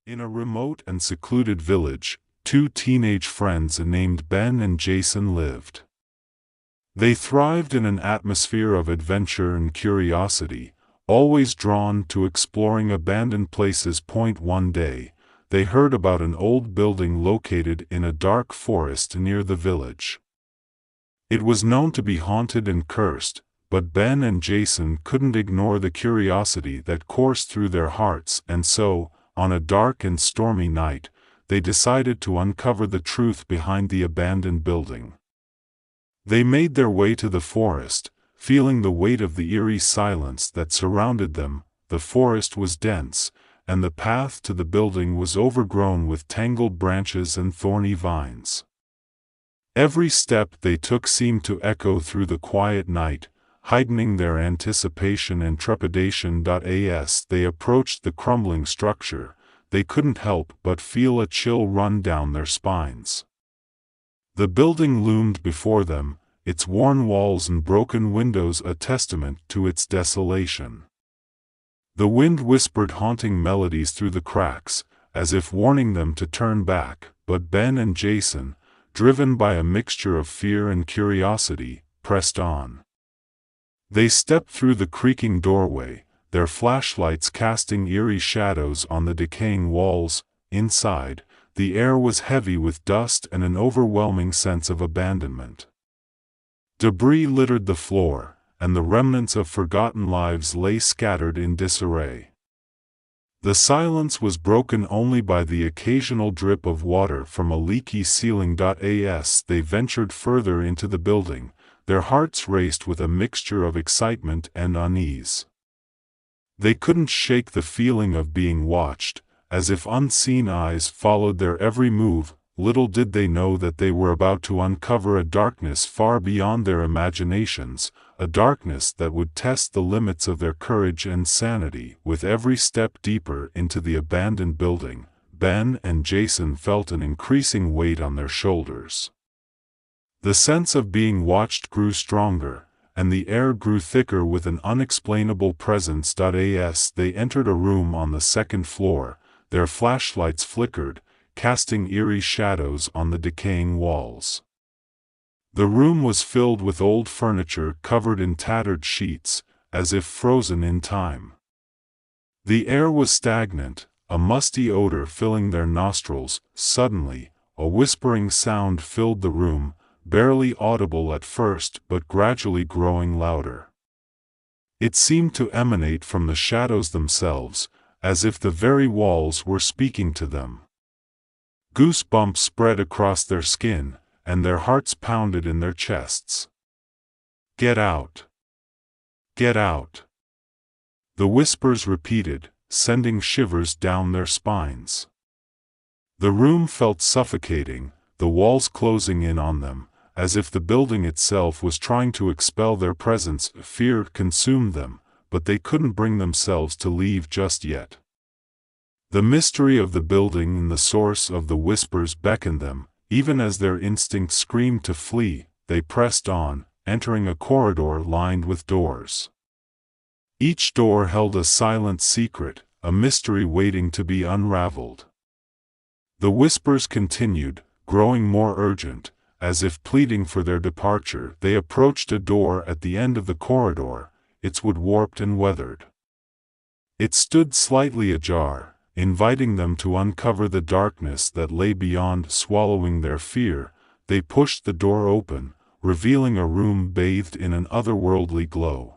In a remote and secluded village, two teenage friends named Ben and Jason lived. They thrived in an atmosphere of adventure and curiosity, always drawn to exploring abandoned places. One day, they heard about an old building located in a dark forest near the village. It was known to be haunted and cursed, but Ben and Jason couldn't ignore the curiosity that coursed through their hearts, and so, on a dark and stormy night, they decided to uncover the truth behind the abandoned building. They made their way to the forest, feeling the weight of the eerie silence that surrounded them. The forest was dense, and the path to the building was overgrown with tangled branches and thorny vines. Every step they took seemed to echo through the quiet night, heightening their anticipation and trepidation. As they approached the crumbling structure, they couldn't help but feel a chill run down their spines. The building loomed before them, its worn walls and broken windows a testament to its desolation. The wind whispered haunting melodies through the cracks, as if warning them to turn back, but Ben and Jason, driven by a mixture of fear and curiosity, pressed on. They stepped through the creaking doorway, their flashlights casting eerie shadows on the decaying walls. Inside, the air was heavy with dust and an overwhelming sense of abandonment. Debris littered the floor, and the remnants of forgotten lives lay scattered in disarray. The silence was broken only by the occasional drip of water from a leaky ceiling. As they ventured further into the building, their hearts raced with a mixture of excitement and unease. They couldn't shake the feeling of being watched, as if unseen eyes followed their every move. Little did they know that they were about to uncover a darkness far beyond their imaginations, a darkness that would test the limits of their courage and sanity. With every step deeper into the abandoned building, Ben and Jason felt an increasing weight on their shoulders. The sense of being watched grew stronger, and the air grew thicker with an unexplainable presence. As they entered a room on the second floor, their flashlights flickered, casting eerie shadows on the decaying walls. The room was filled with old furniture covered in tattered sheets, as if frozen in time. The air was stagnant, a musty odor filling their nostrils. Suddenly, a whispering sound filled the room, barely audible at first but gradually growing louder. It seemed to emanate from the shadows themselves, as if the very walls were speaking to them. Goosebumps spread across their skin, and their hearts pounded in their chests. "Get out! Get out!" the whispers repeated, sending shivers down their spines. The room felt suffocating, the walls closing in on them, as if the building itself was trying to expel their presence. Fear consumed them, but they couldn't bring themselves to leave just yet. The mystery of the building and the source of the whispers beckoned them. Even as their instincts screamed to flee, they pressed on, entering a corridor lined with doors. Each door held a silent secret, a mystery waiting to be unraveled. The whispers continued, growing more urgent, as if pleading for their departure. They approached a door at the end of the corridor, its wood warped and weathered. It stood slightly ajar, inviting them to uncover the darkness that lay beyond. Swallowing their fear, they pushed the door open, revealing a room bathed in an otherworldly glow.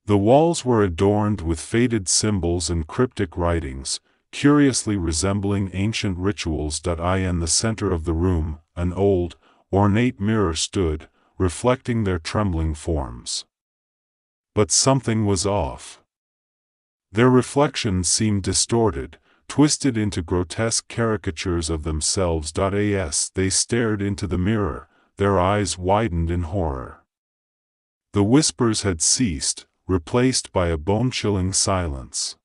The walls were adorned with faded symbols and cryptic writings, curiously resembling ancient rituals. In the center of the room, an old, ornate mirror stood, reflecting their trembling forms. But something was off. Their reflections seemed distorted, twisted into grotesque caricatures of themselves. As they stared into the mirror, their eyes widened in horror. The whispers had ceased, replaced by a bone-chilling silence.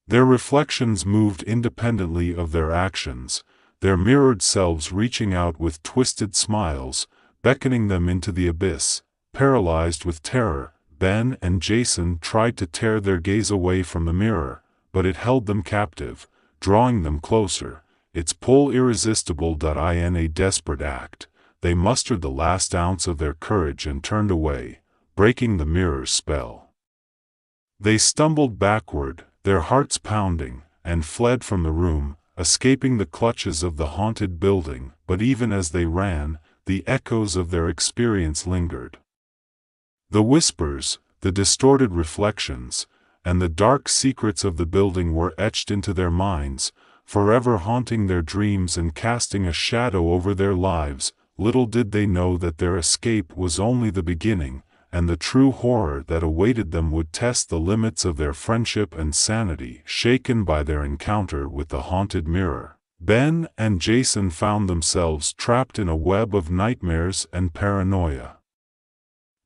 Their reflections moved independently of their actions, their mirrored selves reaching out with twisted smiles, beckoning them into the abyss. Paralyzed with terror, Ben and Jason tried to tear their gaze away from the mirror, but it held them captive, drawing them closer, its pull irresistible. In a desperate act, they mustered the last ounce of their courage and turned away, breaking the mirror's spell. They stumbled backward, their hearts pounding, and fled from the room, escaping the clutches of the haunted building. But even as they ran, the echoes of their experience lingered. The whispers, the distorted reflections, and the dark secrets of the building were etched into their minds, forever haunting their dreams and casting a shadow over their lives. Little did they know that their escape was only the beginning, and the true horror that awaited them would test the limits of their friendship and sanity. Shaken by their encounter with the haunted mirror, Ben and Jason found themselves trapped in a web of nightmares and paranoia.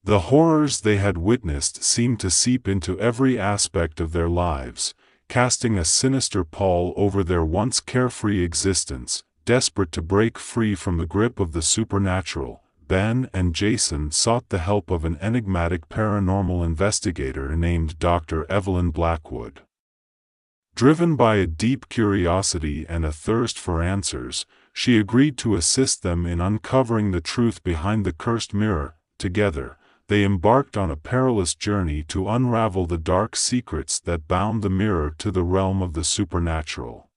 The horrors they had witnessed seemed to seep into every aspect of their lives, casting a sinister pall over their once carefree existence. Desperate to break free from the grip of the supernatural, Ben and Jason sought the help of an enigmatic paranormal investigator named Dr. Evelyn Blackwood. Driven by a deep curiosity and a thirst for answers, she agreed to assist them in uncovering the truth behind the cursed mirror. Together, they embarked on a perilous journey to unravel the dark secrets that bound the mirror to the realm of the supernatural.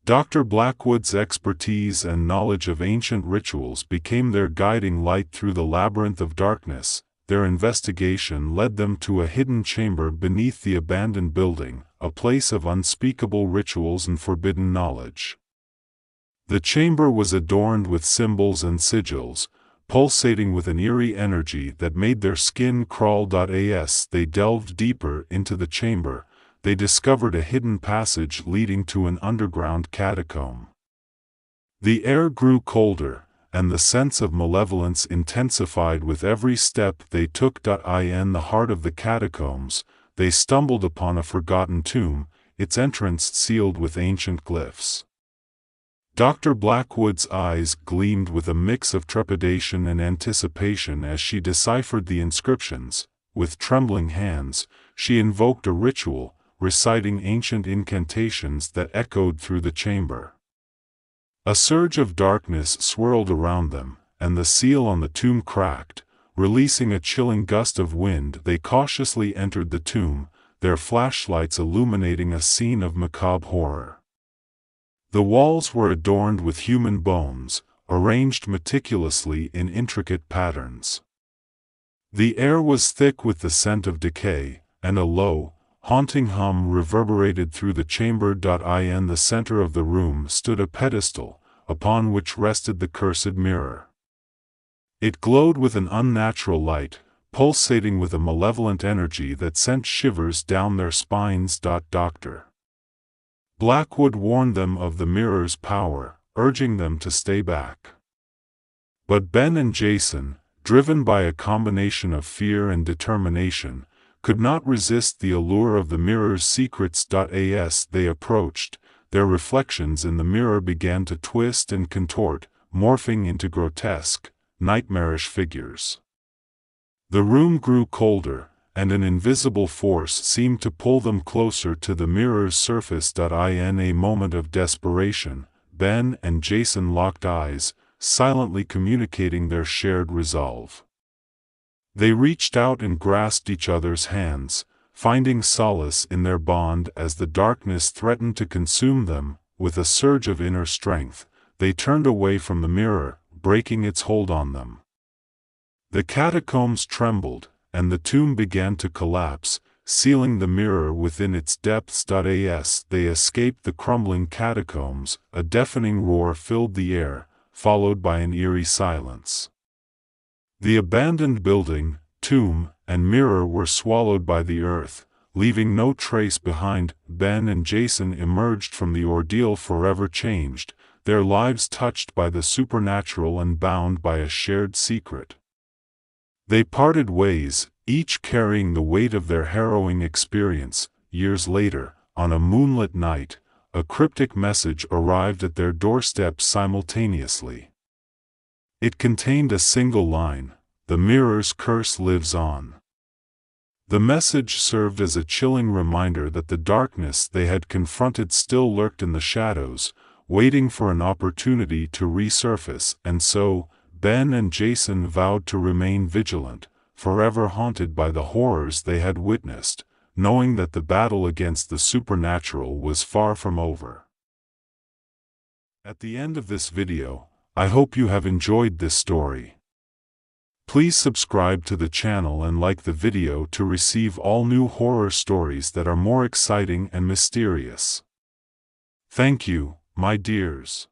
Dr. Blackwood's expertise and knowledge of ancient rituals became their guiding light through the labyrinth of darkness. Their investigation led them to a hidden chamber beneath the abandoned building, a place of unspeakable rituals and forbidden knowledge. The chamber was adorned with symbols and sigils, pulsating with an eerie energy that made their skin crawl. As they delved deeper into the chamber, they discovered a hidden passage leading to an underground catacomb. The air grew colder, and the sense of malevolence intensified with every step they took. In the heart of the catacombs, they stumbled upon a forgotten tomb, its entrance sealed with ancient glyphs. Dr. Blackwood's eyes gleamed with a mix of trepidation and anticipation as she deciphered the inscriptions. With trembling hands, she invoked a ritual, reciting ancient incantations that echoed through the chamber. A surge of darkness swirled around them, and the seal on the tomb cracked, releasing a chilling gust of wind. They cautiously entered the tomb, their flashlights illuminating a scene of macabre horror. The walls were adorned with human bones, arranged meticulously in intricate patterns. The air was thick with the scent of decay, and a low, haunting hum reverberated through the chamber. In the center of the room stood a pedestal, upon which rested the cursed mirror. It glowed with an unnatural light, pulsating with a malevolent energy that sent shivers down their spines. Dr. Blackwood warned them of the mirror's power, urging them to stay back. But Ben and Jason, driven by a combination of fear and determination, could not resist the allure of the mirror's secrets. As they approached, their reflections in the mirror began to twist and contort, morphing into grotesque, nightmarish figures. The room grew colder, and an invisible force seemed to pull them closer to the mirror's surface. In a moment of desperation, Ben and Jason locked eyes, silently communicating their shared resolve. They reached out and grasped each other's hands, finding solace in their bond as the darkness threatened to consume them. With a surge of inner strength, they turned away from the mirror, breaking its hold on them. The catacombs trembled, and the tomb began to collapse, sealing the mirror within its depths. As they escaped the crumbling catacombs, a deafening roar filled the air, followed by an eerie silence. The abandoned building, tomb, and mirror were swallowed by the earth, leaving no trace behind. Ben and Jason emerged from the ordeal forever changed, their lives touched by the supernatural and bound by a shared secret. They parted ways, each carrying the weight of their harrowing experience. Years later, on a moonlit night, a cryptic message arrived at their doorstep simultaneously. It contained a single line: "The mirror's curse lives on." The message served as a chilling reminder that the darkness they had confronted still lurked in the shadows, waiting for an opportunity to resurface, and so, Ben and Jason vowed to remain vigilant, forever haunted by the horrors they had witnessed, knowing that the battle against the supernatural was far from over. At the end of this video, I hope you have enjoyed this story. Please subscribe to the channel and like the video to receive all new horror stories that are more exciting and mysterious. Thank you, my dears.